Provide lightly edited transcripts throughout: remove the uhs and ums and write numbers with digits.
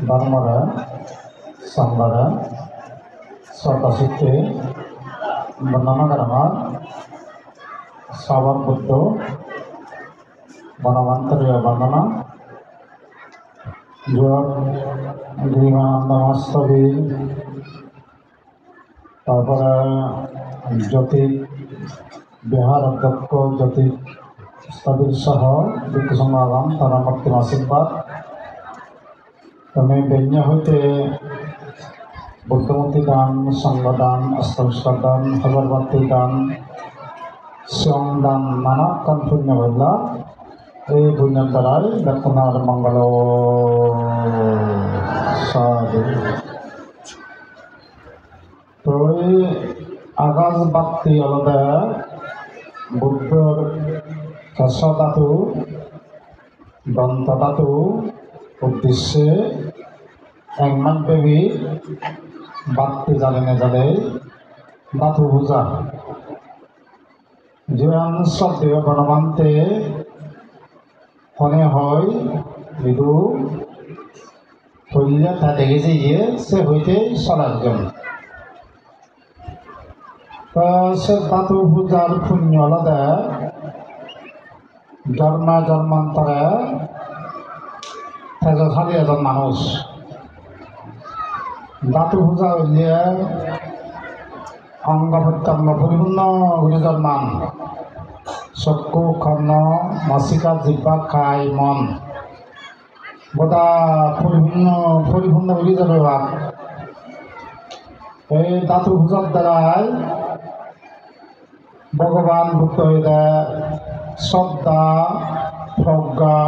ধর্মরা সংবাদা সতসিদ্ধে বর্ণনা করা শ্রাবণ বুদ্ধ বনবান্তরীয় বর্ণনা যোগ গৃহানন্দ মাস্তবী তারপরে জ্যোতি বিহার অধ্যক্ষ জ্যোতি স্থবির সহ বিজ্ঞ সমাগম তারা ভক্তি আশীর্বাদ তুমি বেঞ্জ হইতে বুদ্ধমূর্তি দান সংগদান অস্তবিষ্কার দান হগরবতী দান শিং দান নানান পুণ্য হইলা এই পুণ্যের দ্বারাই আপনার মঙ্গল সাধু। তো এই আকাশ বাক্তি আলাদা বুদ্ধর কেশ ধাতু দন্ত ধাতু উদ্দেশ্যে একমান দেবী বাক্তি জানে না জানে ধাতু পূজা জীবন শব্দীয় গণমান্তে মনে হয় বিদু হইলে তা দেখে যে সে হইতে চলার জন্য সে ধাতু পূজার পুণ্য আলাদা জন্মান্তরে তেজশালী এজন মানুষ ধাতু পূজা হইলে অঙ্গ প্রত্যঙ্গ পরিপূর্ণ হয়ে জন্মান চক্ষু কর্ণ মস্তিষ্ক জিহ্বা কাই মন বোধা পরিপূর্ণ হয়ে যাবে এই ধাতু পূজার দ্বারাই ভগবান বুদ্ধ হইলে শ্রদ্ধা প্রজ্ঞা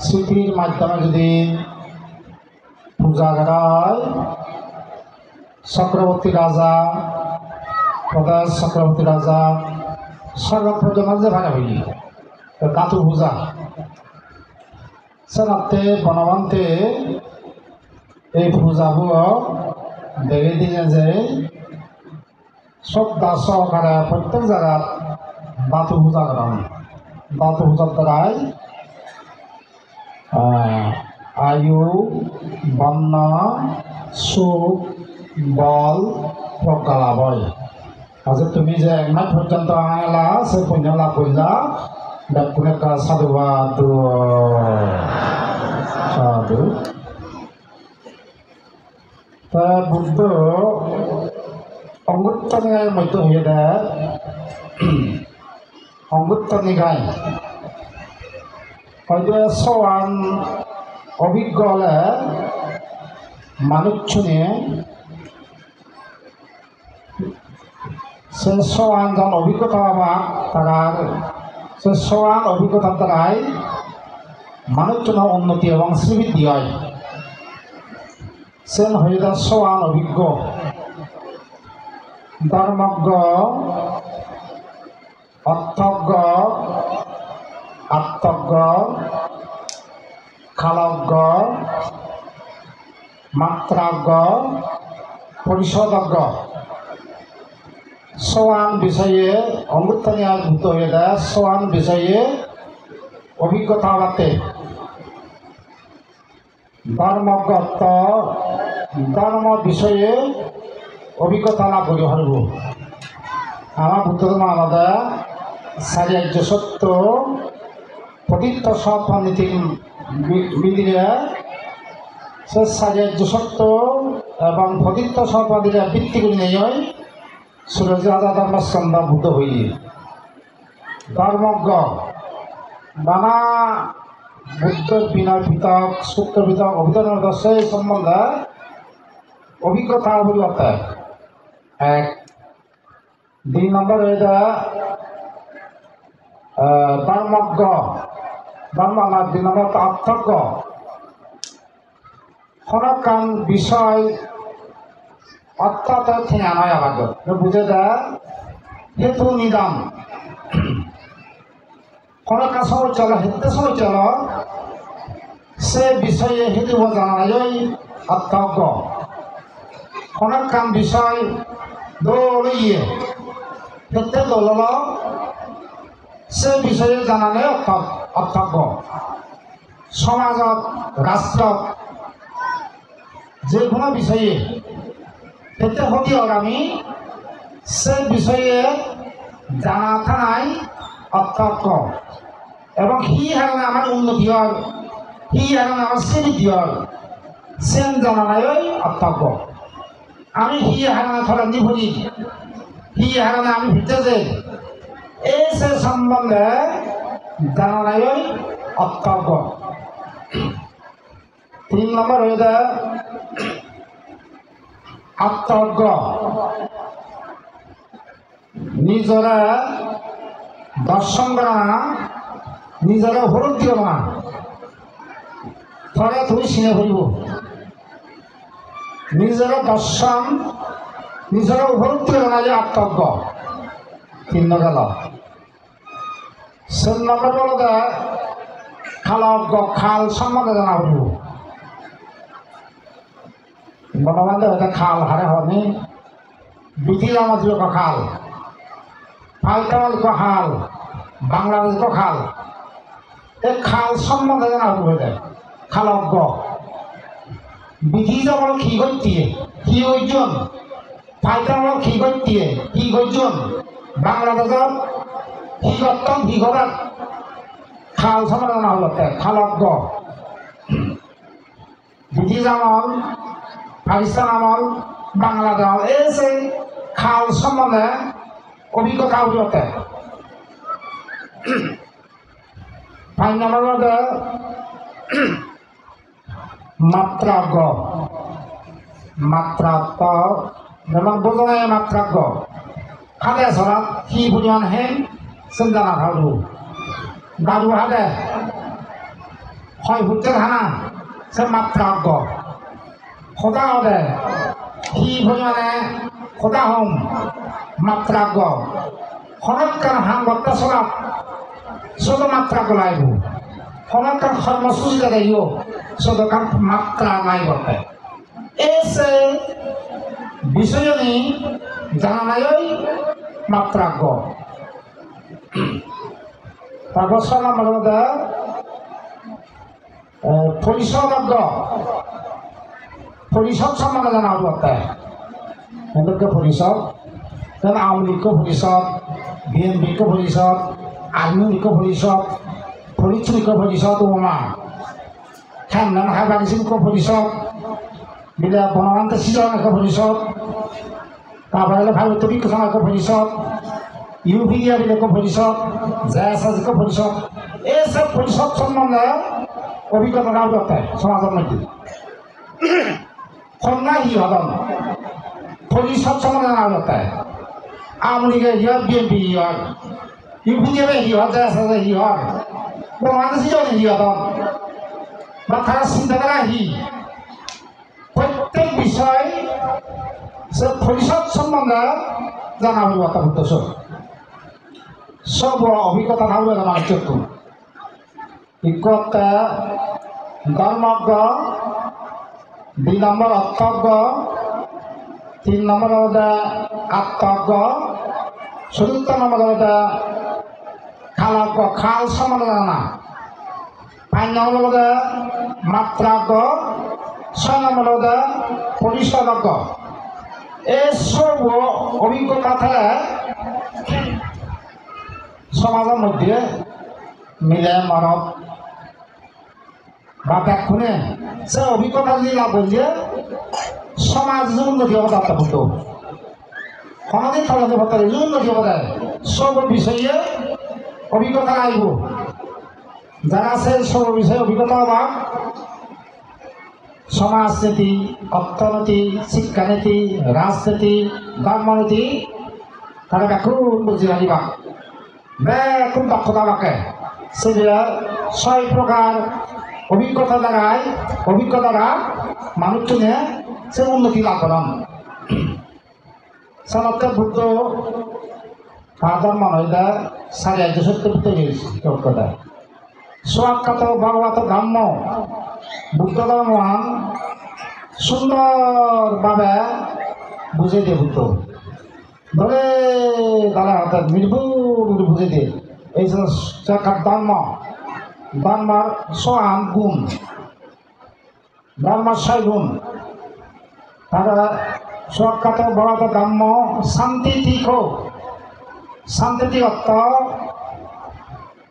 স্মৃতির মাধ্যমে যদি পূজা করা হয় চক্রবর্তী রাজা প্রদেশ চক্রবর্তী রাজা সর্বপ্রজন্ম যে ভাগা হইলি ধাতু পূজা সেনাতে বনবন্তে এই পূজাগুলো দেখে দিয়ে যে শ্রদ্ধা সহকারে প্রত্যেক জায়গার ধাতু পূজা করা হয় ধাতু পূজার দ্বারাই আয়ু বর্ণ সুখ বল প্রজ্ঞা লাভ হয়। আচ্ছা তুমি যে এক মাস পর্যন্ত আনলা সে পুণ্য লাভ করলা ব্যাকুণে সাধুবাদ সাধু। তা বুদ্ধ অঙ্গুত্তর নিকায়ের মধ্যে হয়ে দেয় অঙ্গুত্তর নিকায় হয়তো সওয়ান অভিজ্ঞ হলে মানুষ শুনে সে সওয়ান যখন অভিজ্ঞতা পাবা তার সে সওয়ান অভিজ্ঞতার দ্বারাই মানুষজনের উন্নতি এবং শ্রীবৃদ্ধি হয়। সে হয়ে যায় সওয়ান অভিজ্ঞ ধর্মজ্ঞ অর্থজ্ঞ আত্মজ্ঞ কালজ্ঞ মাত্রাজ্ঞ পরিষদজ্ঞ সওয়ান বিষয়ে অমৃতনিয়ার ভূত হয়ে যায় সওয়ান বিষয়ে অভিজ্ঞতা বাতে ধর্মজ্ঞ ধর্ম বিষয়ে অভিজ্ঞতা লাভ করি হরব আমার বুদ্ধ ধর্ম আলাদা সারিয়ার্য সত্য পবিত্র সৎনীতি বিধিরে সে সারিয়ার্য সত্য এবং পবিত্র সৎনীতির ভিত্তিগুলি নিয়ে সূর্য আদা ধর্মস্কন্ধ বুদ্ধ হই ধর্মজ্ঞ নানা বুদ্ধের বিনয় পৃথক সূত্র পৃথক অভিধানের সেই সম্বন্ধে অভিজ্ঞতা পরিবর্তে এক দুই নম্বর হয়ে যায় ধর্মজ্ঞ ধর্ম আমার দুই নম্বর অর্থজ্ঞ হরকান বিষয় অর্থাৎ থেকে আনায় আলাদা বুঝে দেয় হেতু নিদান হরকান সময় চলো হেতু সময় চলো সে বিষয়ে হেতু জানা যায় অর্থজ্ঞ হরকান বিষয় দৌড়িয়ে হেতু দৌড়ল সে বিষয়ে জানালে অর্থজ্ঞ সমাজত রাষ্ট্রত যে কোনো বিষয়ে এতে হতে হবে আমি সে বিষয়ে জানা থানায় অত্যন্ত এবং হি হারণে আমার উন্নতি হল হি হারণে আমার শ্রেণীতি হল সেন জানা নাই অত্যন্ত আমি হি হারণে ফলান্তি ভরি হি হারণে আমি ভিতরে যে এই সে সম্বন্ধে জানা নাই অত্যন্ত 3 নম্বর হয়ে যায় আত্মজ্ঞ নিজরা দর্শন করা না নিজরা হরত দিও না থরে তুমি চিনে ফুরিব নিজরা দর্শন নিজরা হরত দিও না যে আত্মজ্ঞ 3 গেল 4 নম্বর বলতে খালজ্ঞ খাল সম্বন্ধে জানা ফুরিব বর্তমানে ওটা খাল হারে হয়নি বিধির আমাদের খাল ফালতামাল খাল বাংলাদেশ খাল এই খাল সম্বন্ধে জানা হয়ে যায় খালজ্ঞ বিধি যেমন কি করতে কি ওইজন ফালতামাল কি করতে কি ওইজন বাংলাদেশের কি করতাম কি করার খাল সম্বন্ধে জানা হতে খালজ্ঞ বিধি যেমন পাকিস্তান আমল বাংলাদেশ এই যে খাল সম্বন্ধে অভিজ্ঞতা উঠতে 5 নম্বর মধ্যে মাত্রাজ্ঞ মাত্রাত্ম যেমন বোঝানো মাত্রাজ্ঞ হাতে সরাত কি পরিমাণ হেন চিন্তা খাওয়া দাদু হাতে হয় ঘুরতে থানা সে মাত্রাজ্ঞ খোদা হবে কি পরিমাণে খোদা হম মাত্রাজ্ঞ হনকার হান বত্তা সরাত শুধু মাত্রাজ্ঞ লাগব হনকার কর্মসূচি দেখাইও শুধু কার মাত্রা নাই বটে এসে বিষয় নেই জানা নাই মাত্রাজ্ঞ তারপর 6 নম্বর মধ্যে পরিষদজ্ঞ পরিষদ সম্বন্ধে জানা হতে হিন্দুকে পরিষদ যেমন আওয়ামী লীগ পরিষদ বিএনপি পরিষদ আর্মি লীগ পরিষদ ফরিদপুর পরিষদ ওমা খেমনান হাইবাগিসিন পরিষদ বিলে বনবান্ত সিজন পরিষদ তারপরে ভারত বিজ্ঞান পরিষদ ইউপিডিয়া বিলে পরিষদ জেএসএস পরিষদ এইসব পরিষদ সম্বন্ধে অভিজ্ঞতা লাভ করতে সমাজের মধ্যে কন্যা হি হদন পরিষদ সম্বন্ধে লাভ করতে আওয়ামী লীগের হি হয় বিএনপি হি হয় ইউপিডিয়া হি হয় জেএসএস হি হয় বনবান্ত সিজন হি হদন বা তারা চিন্তাধারা হি প্রত্যেক বিষয় সে পরিষদ সম্বন্ধে জানা হইব তার উদ্দেশ্য সব অভিজ্ঞতা না হইবে জানা উচিত ইকতে ধর্মজ্ঞ 2 নম্বর অর্থজ্ঞ 3 নম্বর হচ্ছে আত্মজ্ঞ 4 নম্বর হচ্ছে খালজ্ঞ খাল সম্বন্ধে জানা 5 নম্বর হচ্ছে মাত্রাজ্ঞ 6 নম্বর হচ্ছে পরিষদজ্ঞ এইসব অভিজ্ঞতা থেকে সমাজের মধ্যে মিলে মানব বা ব্যাখ্যে সে অভিজ্ঞতা যদি লাভ করলে সমাজ উন্নতি হবে তার হতো সমাজের ফলাতে হতে উন্নতি হবে সব বিষয়ে অভিজ্ঞতা লাগব যারা আছে সব বিষয়ে অভিজ্ঞতা হবা সমাজনীতি অর্থনীতি শিক্ষানীতি রাজনীতি ধর্মনীতি তারা ব্যাখ্যা বুঝি আনিবা ব্যাকুম দক্ষতা বাকে সেগুলা 6 প্রকার অভিজ্ঞতা দ্বারা মানুষজনে সে উন্নতি লাভ করেন সাধারণত বুদ্ধ ধর্ম নইদা 150 কথা স্বাক্ষাত ভগবত ধর্ম বুদ্ধ ধর্ম সুন্দরভাবে বুঝে দিয়ে বুদ্ধ ধরে তারা অর্থাৎ নির্ভুল বুঝে দিয়ে এই সাক্ষাৎ ধর্ম ধর্মের সমান গুণ, ধর্মের 6 গুণ। তারা সুরক্ষাত বড়ত ধর্ম শান্তি ঠিক হোক। শান্তি ঠিক অর্থ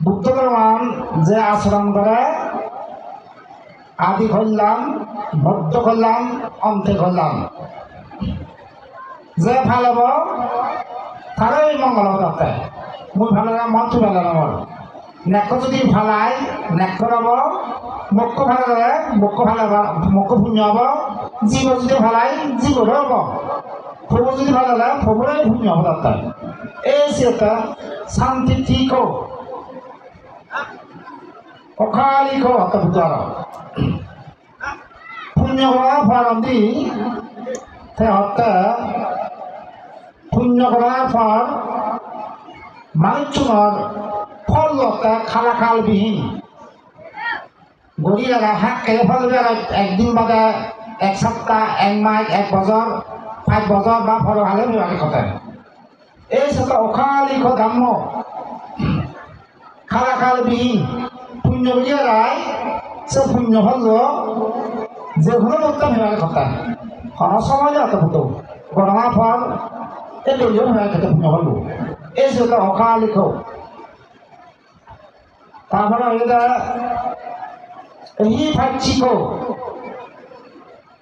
বুদ্ধ ধর্মান যে আচরণ করে আদি কল্যাণ, মধ্য কল্যাণ, অন্তে কল্যাণ। যে ভাল হব তারাই মঙ্গল হব। তাতে মই ভাল লাগে মন তুই ভাল লাগে মোৰ। নেক যদি ভালাই নেক হব, মুখ ভালে গেলে মুখ ভালে মুখ শূন্য হব। জীব যদি ভালাই জীবরে হব, ফবু যদি ভালো হলে ফবুরে শূন্য হব। তাতে এই সেটা শান্তি ঠিক হোক, অকালিক হোক। অত বুঝার পুণ্য করা ফলন্দি হতে পুণ্য করার পর মানুষজনের ফল হতে খালাখালবিহীন গড়িয়ারা হাত খেয়ে ফলবে। একদিন বাদে, এক সপ্তাহ, এক মাস, এক বছর, 5 বছর বা ফল হালে বিভাগে কথা। এই সাথে অকালিক ধর্ম খালাখালবিহীন পুণ্য গড়িয়ারায় সে পুণ্য ফল যে কোনো লোকটা বিভাগে কথা। কোনো সময় অত বুঝো গণনা ফল এই দলীয় বিভাগে খেতে পুণ্য ফল। এই সাথে অকালিক। তারপরে এটা এই ভাচ্ছিক,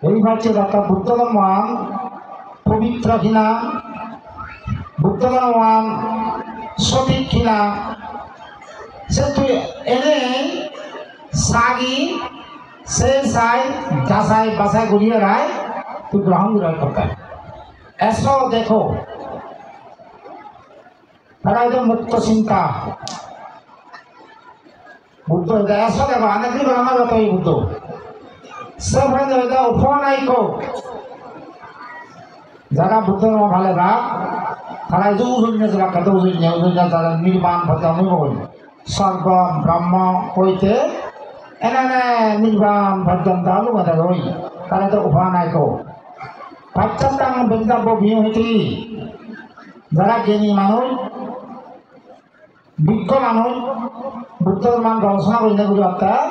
এই ভাচ্ছিক অর্থাৎ বুদ্ধ ধর্মান পবিত্র কিনা, বুদ্ধ ধর্মান সঠিক কিনা সে তুই এনে সাগি সে চাই যাচাই বাছাই করিয়ে রায় তুই গ্রহণ করে করতে। এসো দেখো তারা এটা মুক্ত চিন্তা বুদ্ধ। এসো দেখো অনেকদিন আমার কথা এই বুদ্ধ সে উপনায়িক যারা বুদ্ধ ভালে রাখ তারা যে উজন্য রাখা উজন্য যারা নির্বাণ ভজন স্বর্গ ব্রহ্ম হইতে এনে নির্বাণ ভজন তাহলে কথা ওই তারা তো উপনায়িক। পাশ্চাত্যাং বক্তব্য বিহতি যারা জ্ঞানী মানুষ, বিজ্ঞ মানুষ বুদ্ধর মান গবেষণা করিলে গুলি অর্থাৎ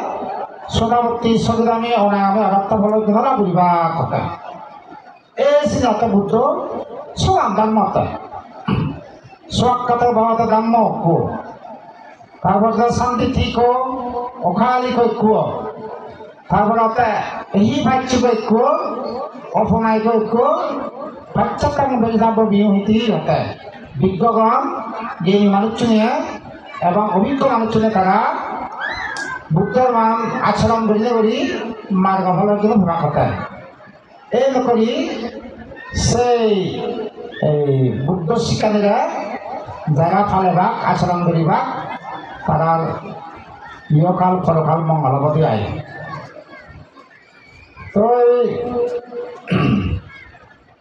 সদাবর্তী সদামী অনায়ামে অর্থ ফল ধরা বুঝবা কথা। এই সিদ্ধান্ত বুদ্ধ সমান ধর্ম অর্থাৎ স্বাক্ষত ভগত ধর্ম কো। তারপর শান্তি ঠিক অকালিক ঐক্য। তারপর অর্থাৎ এই ভাচ্যিক ঐক্য, অপনায়িক ঐক্য, পাশ্চাত্যাং বক্তব্য বিহতি অর্থাৎ বিজ্ঞগণ জ্ঞানী মানুষ নিয়ে এবং অভিজ্ঞ মানুষ নিয়ে তারা বুদ্ধর মান আচরণ করিলে করি মার্গ ফলের জন্য ভোগ কথা। এই নকরি সেই বুদ্ধ শিক্ষানীরা যারা ফালেবা আচরণ করিবা তারার ইহকাল পরকাল মঙ্গলবতী আয়। তো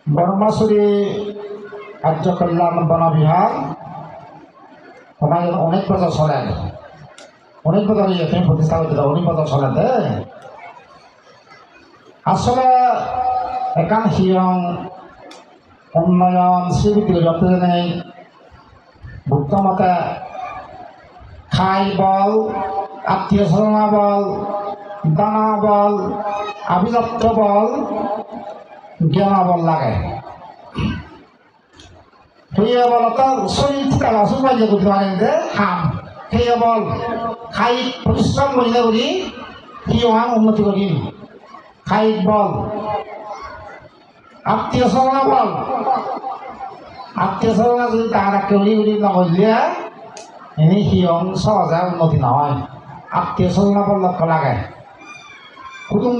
ব্রহ্মশ্বরী আর্য কল্যাণ বনবিহার অনেক বছর চলে, অনেক বছর এখানে প্রতিষ্ঠা হয়েছিল, অনেক বছর চলে। আসলে এখান হিয়ং উন্নয়ন শ্রীবৃদ্ধি যত নেই বুদ্ধ মতে খাই বল, আত্মীয় স্বজনা বল, দানা বল, আভিজাত্য বল, জ্ঞান বল লাগে। সেই বলত শরীর থেকে অসুখ পাইলে করতে পারেন যে হাম সেই বল খাই পরিশ্রম করিলে করি হিয়ান উন্নতি করিম। খাই বল আত্মীয় স্বজনা বল, আত্মীয় স্বজনা যদি তাহারা কেউরি উড়ি নকরিলে এনেই হিয়ং সহজে উন্নতি নহয়। আত্মীয় স্বজনা বল লক্ষ্য লাগে। হুতুম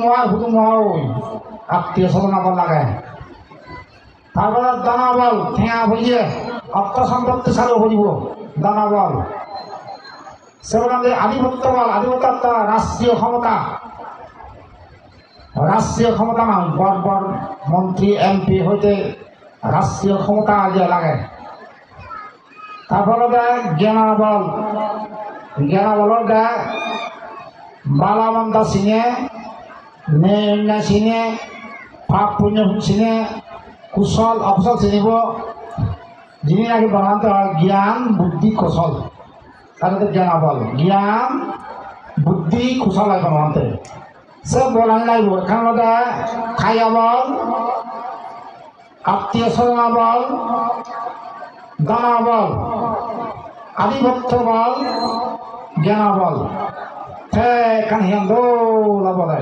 ওই আত্মীয় স্বজনা বল লাগে। তারপরে দানা বল ঠেঙা ভরিয়ে অর্থ সম্পত্তি চালু করিব দানা বল। সেগুলো আধিপত্য বল, আধিপত্য রাষ্ট্রীয় ক্ষমতা, রাষ্ট্রীয় ক্ষমতা মানুষ বড় বড় মন্ত্রী এমপি হইতে রাষ্ট্রীয় ক্ষমতা আগে লাগে। তারপরে দেয় জ্ঞান বল, জ্ঞান বলর দেয় বালামন্দ চিনে, নেয় চিনে, পাপ পুণ্য চিনে, কুশল অকুশল চিনিব। যিনি নাকি বলান্ত হয় জ্ঞান বুদ্ধি কৌশল, তাহলে জ্ঞান বল। জ্ঞান বুদ্ধি খুচলাই বনতে সে বলান লাগব এখান খাইয়া বল আত্মীয় স্বজন বল দানা বল আধিপত্য বল জ্ঞান বল এখান হিয়ান দৌলা বলে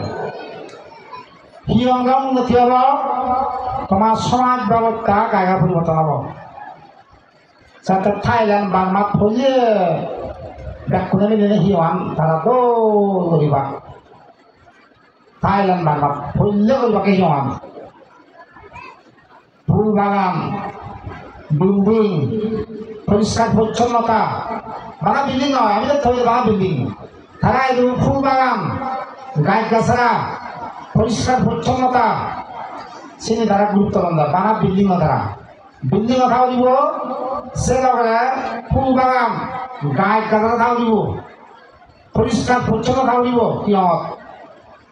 হিয়ঙ্গা উন্নতি হব তোমার সমাজ ব্যবস্থা কায়গা পরিবর্তন হব যাতে থাইল্যান্ড বার্মাত ফলিয়ে ব্যাকুনে মিলে হিয়ান তারা দৌল করিবা থাইল্যান্ড বার্মাত ফলিয়ে করিবাকে হিয়ান ফুল বাগান বিল্ডিং পরিষ্কার পরিচ্ছন্নতা বানা বিল্ডিং নয় আমি তো বানা বিল্ডিং তারা এই ফুল বাগান গাছ গাছরা পরিষ্কার পরিচ্ছন্নতা চিনি তারা গুরুত্ব দেয় বানা বিল্ডিং তারা বিল্ডিং খাওয়া দিব সে লগে ফুল বাগান গাছ গাছরা খাওয়া দিব পরিষ্কার পরিচ্ছন্ন খাওয়া দিব কিয়ত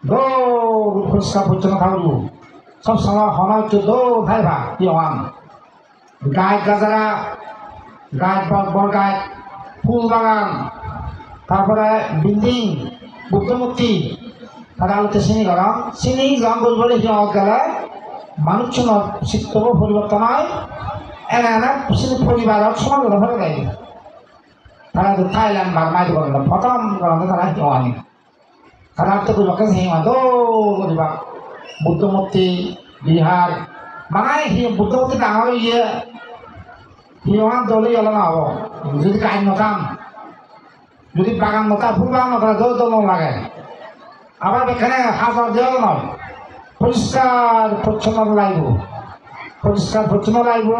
দৌড় পরিষ্কার পরিচ্ছন্ন খাওয়া দিব সব সময় সময় দৌড় খাইবা কিয়ন গাছ গাছরা গাছ বড় গাছ ফুল বাগান তারপরে বিল্ডিং বুদ্ধমূর্তি তারা আলোতে চিনি করা চিনি গান বলবলে সিহঁত গেলে মানুষ চিত্তব পরিবর্তন হয় এনে এনে চিনি পরিবারত সমাজ ধরে দেয় তারা তো থাইল্যান্ড বার্মাই দিব প্রথম করতে তারা সিঁহ আনি তারা তো করবাকে সিঁহ করিবা বুদ্ধমূর্তি বিহার মানে বুদ্ধমূর্তি ডাঙর ইয়ে সিঁহান দলে গেলে নহব যদি কাইন নকাম যদি বাগান নকা ফুল বাগান নকা দল লাগে আবার এখানে হাজার দেওয়াল নয় পরিষ্কার পরিচ্ছন্ন লাগব পরিষ্কার পরিচ্ছন্ন লাগব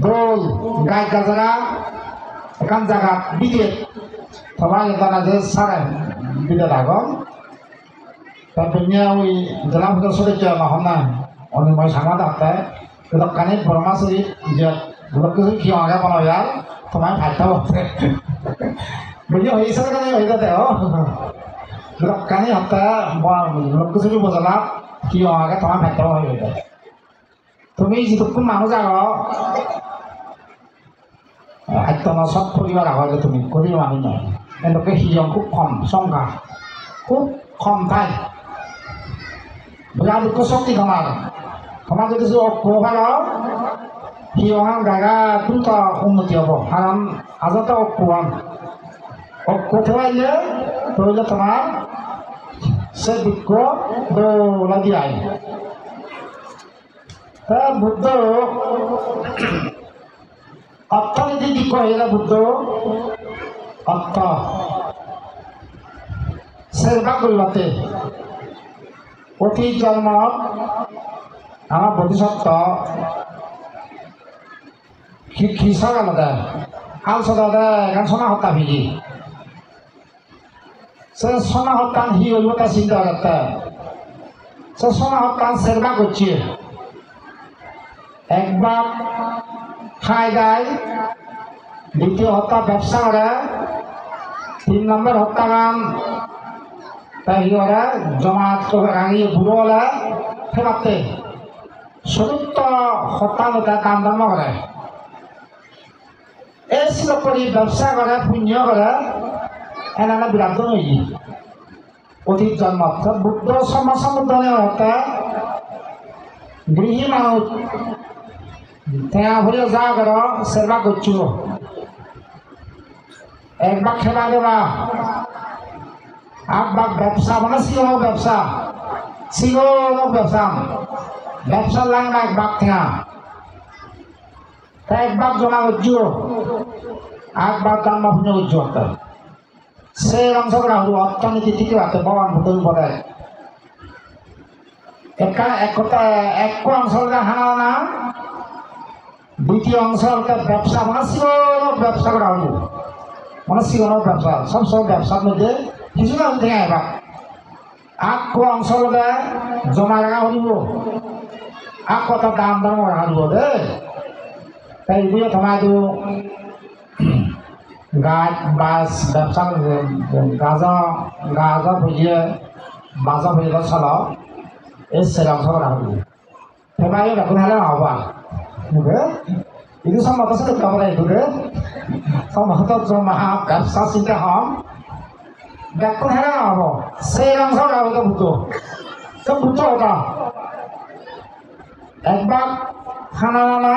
দোল গাছ গাছরা এখান জায়গা বিদেশ সবাই তারা যে সারে বিদেশ আগম তারপর নিয়ে ওই জেলা ভোটার সদস্য নহন না অনেক সাংবাদ আসতে দোকানে বর্মা শরীর যে লোক কি আগে বানায় আর তোমার ভাইটা বলতে বুঝি হয়েছে কেন হয়ে যাতে দোকানে হতে লোক শরীর বোঝালা কি আগে তোমার ভাইটা হয়ে যায় তুমি যেটুকুন মানুষ আগ আত্মন সব পরিবার আগে তুমি করিও আমি নয় এনেকে হিয়ং খুব কম সংখ্যা খুব কম ঠাই বিরাট দুঃখ শক্তি তোমার যদি অভার হিয়ং জায়গা দ্রুত উন্নতি হব কারণ আজতে অক্ষণ অক্ষ থেওয়াইলে তৈলে তোমার সে বৃক্ষ দৌলা দিয়ে বুদ্ধ অর্থনীতি দিক হয়ে বুদ্ধ অর্থ সেবা করিবাতে অতি জন্ম আমার বোধিসত্ত্ব খিসা আলাদা আল সদা এখন সোনা হত্যা ভিজি সে সোনা হত্যান হি হইব তা চিন্তা করতে সে সোনা হত্যান সেবা করছে একবার খাই দেয় দ্বিতীয় হত্যা ব্যবসা করে 3 নম্বর হত্যা গান তাই ওরা জমাত রাঙিয়ে বুড়ো হলে ফেরাতে চতুর্থ হত্যা লোকে কাম দাম করে এই শ্লোক করে ব্যবসা করে পুণ্য করে এনে বিরাট হয়ে অতীত জন্ম বুদ্ধ সমুদ্রে হতে গৃহী মানুষ ভরে যা কর সেবা করছো একবার খেলা দেবা একবার ব্যবসা মানে সিংহ ব্যবসা সিংহ ব্যবসা ব্যবসা লাইন না একবার থেয়া তাই একবার জমা করছো একবার দাম আপনি করছো সেই অংশগুলো হল অর্থনীতি থেকে আছে ভগবান বুদ্ধ বলে এক অংশ হানা না দ্বিতীয় অংশ ব্যবসা মানে সিংহ ব্যবসা করা হল মানে সিংহ ব্যবসা সব ব্যবসার মধ্যে কিছু না থেকে এবার আগ অংশ জমা রাখা হইব আগ কথা দাম দাম রাখা দিব দে তাই দিয়ে তোমার গাছ বাস ব্যবসা গাজা ভুজিয়ে বাজা ভুজিয়ে চালাও এই সেরা অংশ রাখা দিব সেবাই দেখুন হলে হবা itu sama apa sih kamu itu deh sama atau sama ব্যবসা চিন্তা হম ব্যাকুল হেরা হব সেই অংশ গাবো বুতো তো বুতো ওটা একবার খানা না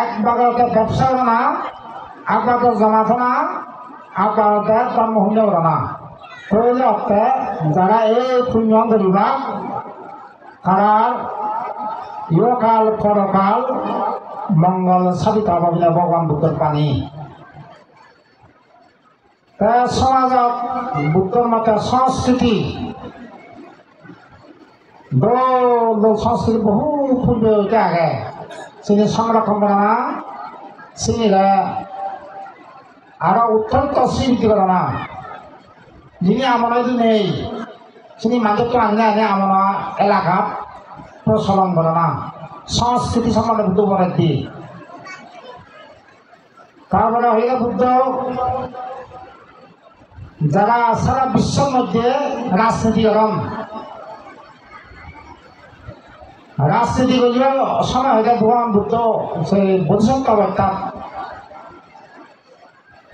এক বাগলতে ব্যবসা না একবার জমাতো না একবারতে কর্মহীন না তৈরি অর্থে যারা এই পুণ্য করিবা তারা ইহকাল পরকাল মঙ্গল সাধিত হব বলে ভগবান বুদ্ধর বাণী সমাজত বুদ্ধর মতে সংস্কৃতি সংস্কৃতি বহু পূর্বে ওইটা আগে চিনি সংরক্ষণ করে না চিনিরা আরো অত্যন্ত স্বীকৃতি করে না যিনি আমার নেই তিনি মাঝে তো আনে আমার এলাকাত প্রচলন করে না সংস্কৃতি সম্বন্ধে বুদ্ধ বলে দিই তারপরে হইলে বুদ্ধ যারা সারা বিশ্বের মধ্যে রাজনীতি করেন রাজনীতি করিয়া সময় হইলে ভগবান বুদ্ধ সেই বোধিসত্ত্ব অবস্থাত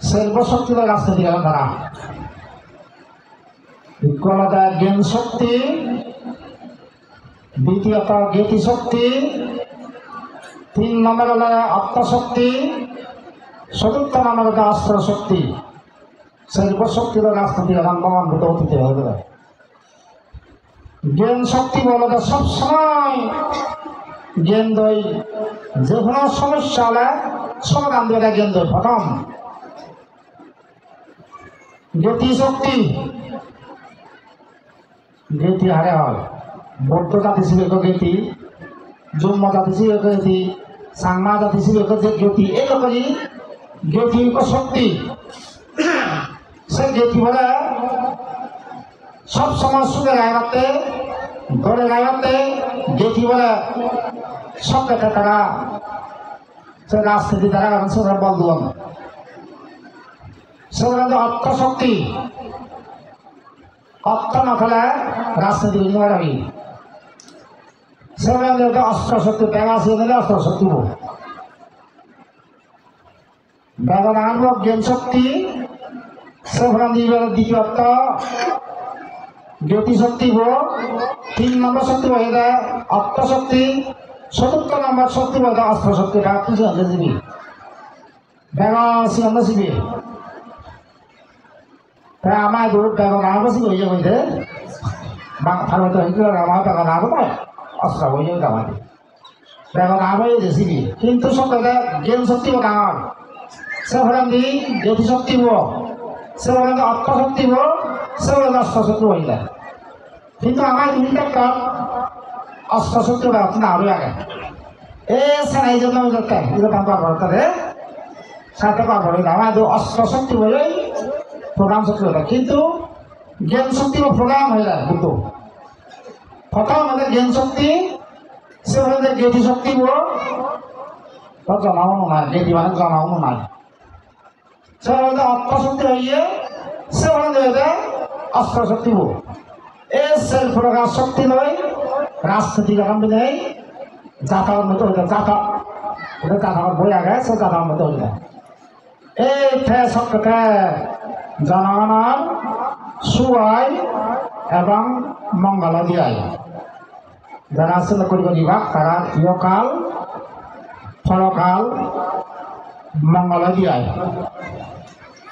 সর্বশক্তি রাজনীতি করেন তারা বিকলতা জ্ঞান শক্তি দ্বিতীয়ত জ্ঞাতি শক্তি 3 নম্বর হল আত্মশক্তি চতুর্থ নম্বর হল অস্ত্র শক্তি সর্বশক্তির রাজনীতি এখন ভগবান বুদ্ধ অতীতে হয়ে গেল জ্ঞান শক্তি বলতে সবসময় জ্ঞান দই যে কোনো সমস্যা হলে সমাধান দেবে জ্ঞান দই প্রথম জ্ঞাতি শক্তি জ্ঞাতি হারে হয় বৌদ্ধ জাতি ছিল জ্ঞাতি জন্ম জাতি ছিল জ্ঞাতি সাংমা জাতি ছিল জ্ঞাতি এরকমই জ্ঞাতি শক্তি সে জ্ঞাতি বলে সব সময় সুখে গাইবাতে ঘরে গাইবাতে জ্ঞাতি বলে সব দেখা তারা সে রাজনীতি দ্বারা সেগুলো বল দিলাম সেগুলো অর্থ শক্তি অর্থ না খেলে রাজনীতি বুঝতে পারবি সেগুলো অস্ত্র শক্তি ব্যাগা দিলে অস্ত্র শক্তি ব্যাগন আনব জ্ঞান শক্তি সেগুলো দ্বিতীয়ত জ্যোতি শক্তি 3 নম্বর শক্তি হয়ে যায় অর্থ শক্তি চতুর্থ নম্বর শক্তি হয়ে যায় অস্ত্র শক্তি কিছু আনতে দিবি ব্যাগা আনতে দিবি তাই আমার দূর ব্যাগন আনবো হয়ে যাবে ভালো তো হয়েছিল আমার ব্যাগন আনবো নয় অস্ত্র হয়ে যাবে আমাদের ব্যাগন আনবো দিবি কিন্তু সব জ্ঞান শক্তি ডাঙর সেগুলো দি জ্যোতি শক্তি সেগুলো অর্থ শক্তি সেগুলো অস্ত্র শক্তি হয়ে যায় কিন্তু আমার দুইটা অস্ত্র শক্তি না আরো আগে এই জন্য দাম পারবো তাদের সাথে পারবো আমার অস্ত্র শক্তি বলেই প্রোগ্রাম শক্তি হয়ে যায় কিন্তু জ্ঞান শক্তি প্রোগ্রাম হয়ে যায় বুদ্ধ প্রথম আমাদের জ্ঞান শক্তি সেগুলো জ্ঞাতি শক্তি জমানো নাই জ্ঞাতি মানে জমানো নাই সেগুলো অর্থ শক্তি হয়ে সেগুলো অস্ত্র শক্তি এই সেলফ প্রকাশ শক্তি নয় রাজনীতি যখন নেই যাতায়াত মতো হয়ে যায় যাতায়াত বই আগে সে যাতায়াত মতো হয়ে যায় এই সবকে জনগণের সুয়াই এবং মঙ্গল দিয়ায় যারা আসলে করিব বিভাগ তারা ইহকাল পরকাল মঙ্গল দিয়ায়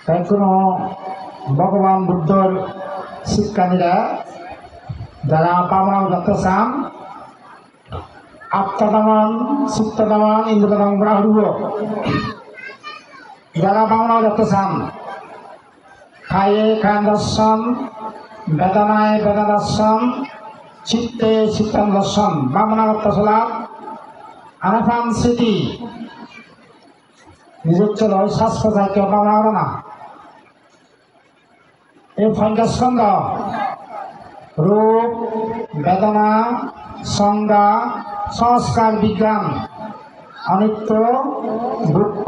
তাই কোনো ভগবান বুদ্ধর শিক্ষানীরা যারা পাবনা যত চান আত্মদমন চিত্তদমন ইন্দ্রদমন করা হইব যারা পাবনা যত চান খায়ে খান দর্শন বেদনায় বেদনা দর্শন চিত্তে চিত্তান দর্শন বামনাগত চলা আনাফান স্মৃতি নিজের চল শ্বাস প্রচার কেউ পাবনা হবে না এই পঞ্চস্কন্ধ রূপ বেদনা সংজ্ঞা সংস্কার বিজ্ঞান অনিত্য দুঃখ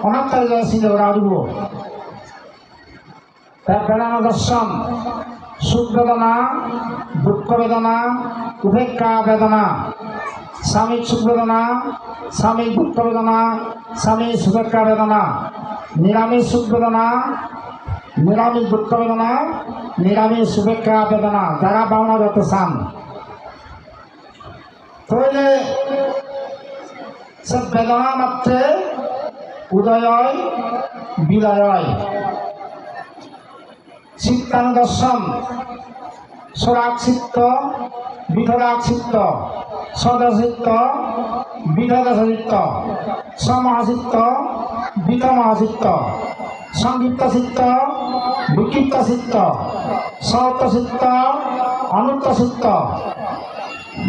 অনাত্ম চিন্তা আরব বেদনা দর্শন সুখ বেদনা দুঃখ বেদনা উপেক্ষা বেদনা স্বামীর সুখ বেদনা স্বামীর দুঃখ বেদনা স্বামীর সুপেক্ষা বেদনা নিরামিষ সুখ বেদনা নিরামিষ দুঃখ বেদনা, নিরামিষ শুভেচ্ছা বেদনা, যারা বাংলা করতে চান তাহলে সে বেদনা মাত্রে উদয় হয় বিলয় হয়। চিত্তান দর্শন সোরাগ চিত্ত বিঠরাগ চিত্ত সদচিত্ত বিধদচিত্ত সমহাচিত্ত বিতমহাচিত্ত সংযুক্ত চিত্ত বিক্ষিপ্ত চিত্ত সহত্ব চিত্ত অনুক্ত চিত্ত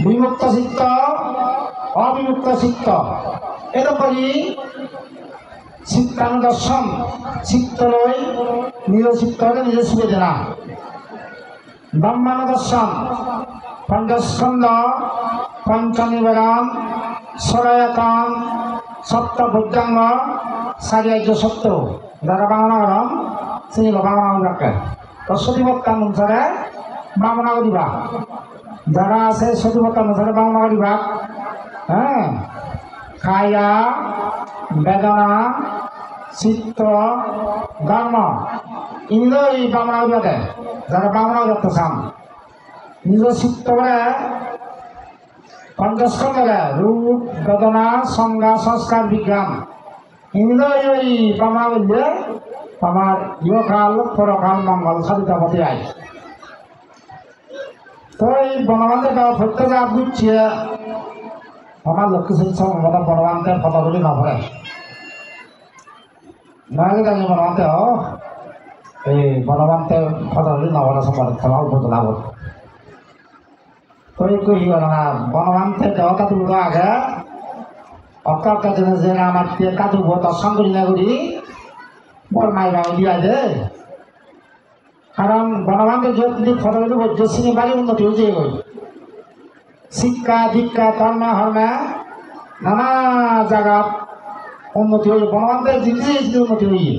বিমুক্ত চিত্ত অবিমুক্ত চিত্ত এরপরই চিত্তানুদর্শন চিত্তলৈ নিজ চিত্তকে নিজে ছুঁয়ে দেনা। ব্রহ্মানুদর্শন পঞ্চস্কন্ধ পঞ্চনিবেদন সরয়তন সপ্তভুজাঙ্গ সারিয়ার্য সত্য যারা বাংলা গরম চিনিব বাংলা রাখে তো সতীবত্তা অনুসারে বাংলা করিবা যারা আছে সতীবত্তা অনুসারে বাংলা করিবা। হ্যাঁ, কায়া বেদনা চিত্ত ধর্ম ইন্দ্র এই বাংলা করিবাকে যারা বাংলা করতে চান নিজ চিত্ত করে পঞ্চস্কন্ধে রূপ বেদনা সংজ্ঞা সংস্কার বিজ্ঞান ইন্দ্র এই বাংলা করলে আমার ইহকাল পরকাল মঙ্গল সাধিত হতে আয়। তো এই বনবান্ধে ভর্তি যা বুঝছে আমার লক্ষ্মী সম্ভবত বনবান্ধের ফটোগুলি নভরে নয় জানি বনবান্ধে এই বনবান্ধের ফটোগুলি নভরে সম্ভবত খেলা উপযোগ লাগত। তো এই কই না বনবান্ধে দেওয়া তুলব আগে অকালটা যে আমার কাতুব দর্শন করি না করি বড় মাইরা দিয়া দে কারণ বনবান্ধে যদি ফটোগুলি বলছে সিনেমারই উন্নতি হয়েছে গই শিক্ষা দীক্ষা ধর্মা হর্মা নানা জায়গা উন্নতি হয়ে বনবান্ধের জিনিস উন্নতি হয়ে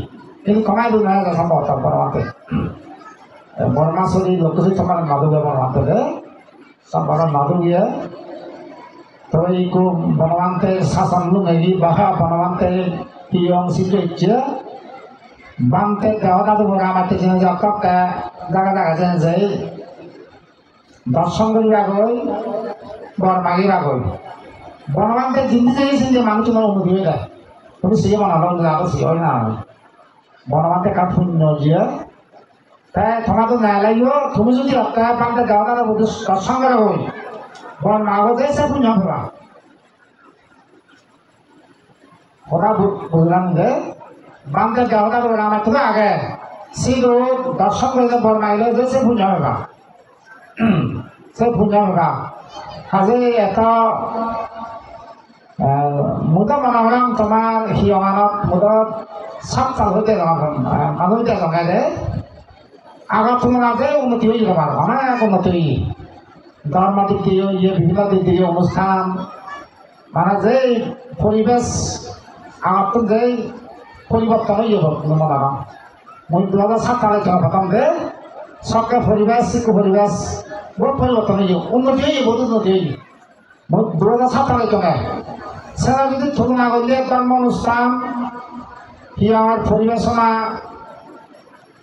কিন্তু কমাই দিল না সম্ভব বনবান্ধে বর্মাশরী লোক তোমার মাধুবে বনবান্ধে সব বড় মাধুবিয়ে তো এই বনবান্ধের শাসন লুঙ্গি বাহা বনবান্ধের কি অংশিত ইচ্ছে বান্ধে দেওয়া তো বড় আমার জেনে যে অকটা জায়গা জায়গা জেনে যে দর্শন করিবা গই বর মাগিবা গই বনবান্ধের জিনিস দেখেছেন যে মানুষ তোমার উন্নতি হয়ে যায় তুমি সে বানালো আরো সে হয় না বনবান্ধে কাঠ শূন্য যে তাই তোমার তো না লাগিব তুমি যদি অকা বান্ধে দেওয়া দাদা দর্শন করা গই বন মাগজে সে পুণ্য ফেরা ওরা বুঝলাম যে বান্ধে দেওয়া দাদা আমার থেকে আগে সিধু দর্শন করে বর মাইলে যে সে পুণ্য ফেরা সে পুণ্য ফেরা আজি এত মুদ মনোরম তোমার হিয়মানত মুদত সব চাল হইতে মানুষতে জনাই দে আগত তুলনা যে উন্নতি হয়ে তোমার অনেক উন্নতি ধর্ম দিক দিয়ে বিভিন্ন দিক দিয়ে অনুষ্ঠান মানে যে পরিবেশ আগত যে পরিবর্তন হয়ে যাব মনে মই 2007 সালে প্রথম যে সবকে পরিবেশ শিক্ষা পরিবেশ বহুত পরিবর্তন হয়ে যাব উন্নতি হয়ে বহুত উন্নতি হয়ে মই 2007 সালে চলে সেটা যদি তুলনা করলে ধর্ম অনুষ্ঠান হিয়ার পরিবেশনা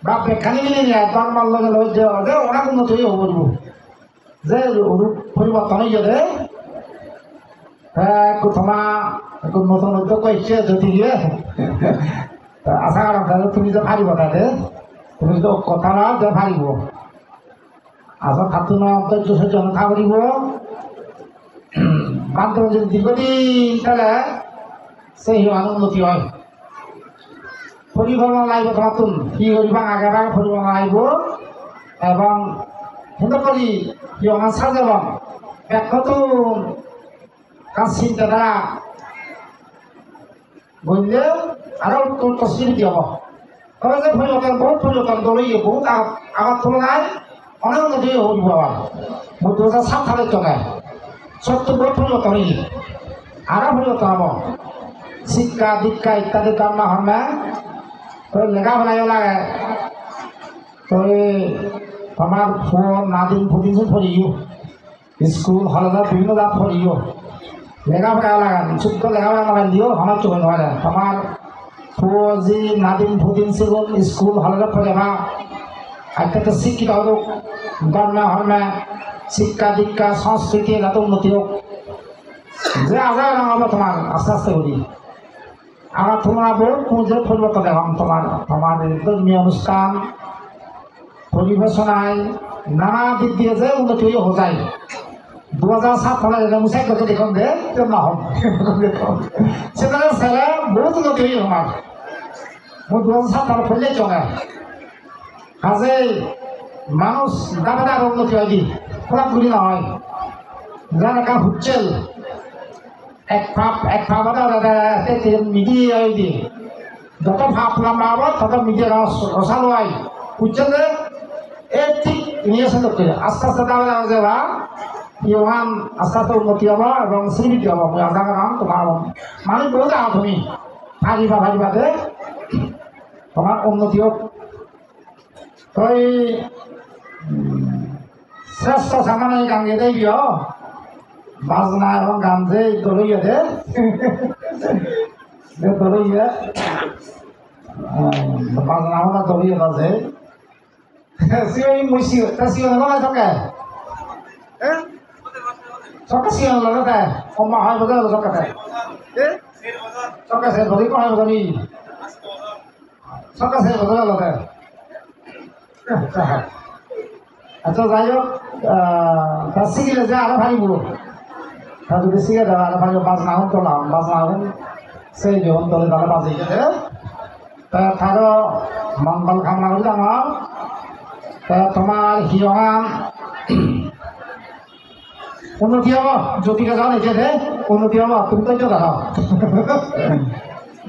বা বেখানি মিলে নিয়ে ধর্মের লগে লগে যে অনেক উন্নতি হয়ে হব যে রূপ পরিবর্তন হয়ে যাবে তোমা নতুন উদ্যোগ করছে যদি গিয়ে আশা করা তুমি যে পারিব তাতে তুমি তো কথা না যে পারিব আশা থাকতো না অন্তর্য সহ্য থাকব মাধ্যমে যদি দীর্ঘদিন তাহলে সেই উন্নতি হয় পরিকল্পনা লাগবে নতুন কি করিবা আগে আগে পরিকল্পনা লাগব এবং হিন্দু করি কি আমার সাজাবাম এক নতুন কাজ চিন্তাধারা বললে আরো তসবির দিয়ে হব তবে যে পরিবর্তন বহুত পরিবর্তন দৌড়িয়ে বহুত আগত তুলনায় অনেক উন্নতি হইব আবার 2007 সালের চলে সত্য বহুত পরিবর্তন হয়ে আরো পরিবর্তন হব শিক্ষা দীক্ষা ইত্যাদি ধর্ম হর্মে তো লেখাপড়াই লাগে তো তোমার ফোন নাদিন ফুটিন পড়িও স্কুল কলেজত বিভিন্ন জাত পড়িও লেখাপড়া লাগান শুদ্ধ লেখাপড়া লাগান দিও আমার চোখে নয় তোমার ফুজি নাদিম ফুদিন সিগুল স্কুল হলে পড়েবা একটা শিক্ষিত হোক ধর্মে হর্মে শিক্ষা দীক্ষা সংস্কৃতি এত উন্নতি হোক যে আজায় রাঙাবো তোমার আস্তে আস্তে করি আর তোমরা বহুত পুজো পরিবর্তন দেখলাম তোমার ধর্মীয় অনুষ্ঠান পরিবেশনায় নানা দিক দিয়ে যে উন্নতি হয়ে যায় 2007 সালে এটা মুসাই করতে দেখুন যে না হোক সেখানে ছেলে বহুত উন্নতি হয়ে আমার 2007 সালে পড়লে চলে কাজে মানুষ দাবাটা আর উন্নতি হয় দি খোরাকগুলি না হয় যার একা হুচ্ছেল এক ফাপ মিডিয়ে দিয়ে যত ফাপ লম্বা হব তত মিডিয়ে রসালো হয় হুচ্ছেল এই ঠিক নিয়ে আসে আস্তে আস্তে দাবা যাবা ইমান আস্তে আস্তে উন্নতি হব এবং শ্রীবৃদ্ধি হব মই আশা করাম তোমার মানুষ বহুত আহ তুমি ভাবিবাতে তোমার উন্নতি হোক তই শ্রেষ্ঠ সামান্য গান গেতে দিও বাজনা এবং গান যে দলইয়া দে দলইয়া বাজনা হলে দলইয়া বাজে সিওই মই সিও তা সিও নলগাই থাকে সকা সিও নলগাই কমা হয় বলে সকাতে সকা সে ধরি কয় বলি সকা সে বলে লগে আচ্ছা যাই হোক তা শিখিলে যে আরো ভাই বলো তা যদি শিখে দেওয়া আরো ভাই বাজনা হন তোলাম বাজনা হন সেই যখন তোলে তাহলে বাজে গেছে তা তারও মঙ্গল কামনা করি আমার তা তোমার হিয়মান উন্নতি হব জ্যোতিকা যাও এসে দে উন্নতি হব তুমি তো দেখো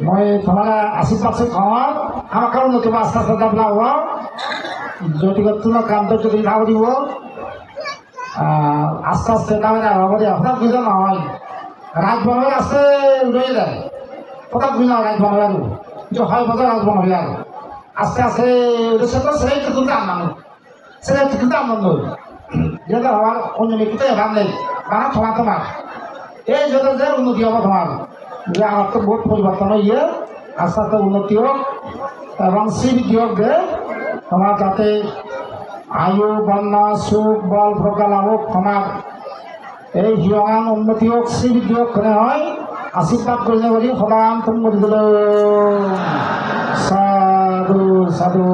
মই তোমার আশীর্বাদ খাওয়া আমাকে উন্নতি হব আস্তে আস্তে দাবলা হব জ্যোতিকা তোমার কান্ত যদি খাওয়া দিব আস্তে আস্তে দামে হব দিয়া হঠাৎ বুঝে নহয় রাত বনবে আস্তে রয়ে যায় হঠাৎ বুঝে না রাত বনবে আর যে হয় বছর রাত বনবে আর আস্তে আস্তে সে তো সেই কিন্তু আনন্দ সেটা কিন্তু আনন্দ যেটা হওয়ার অন্য ব্যক্তিতে ভাব নেই মানে তোমার এই যত যে উন্নতি হব তোমার যে আমার তো বহুত পরিবর্তন হইয়ে আস্তে আস্তে উন্নতি হোক এবং শ্রীবৃদ্ধি হোক যে তোমার যাতে আয়ু বন্যা সুখ বল প্রকাল হোক তোমার এই হিয়মান উন্নতি হোক শ্রীবৃদ্ধি হোক কোনে হয় আশীর্বাদ করলে বলি ফলাম তুমি বলি দিল সাধু সাধু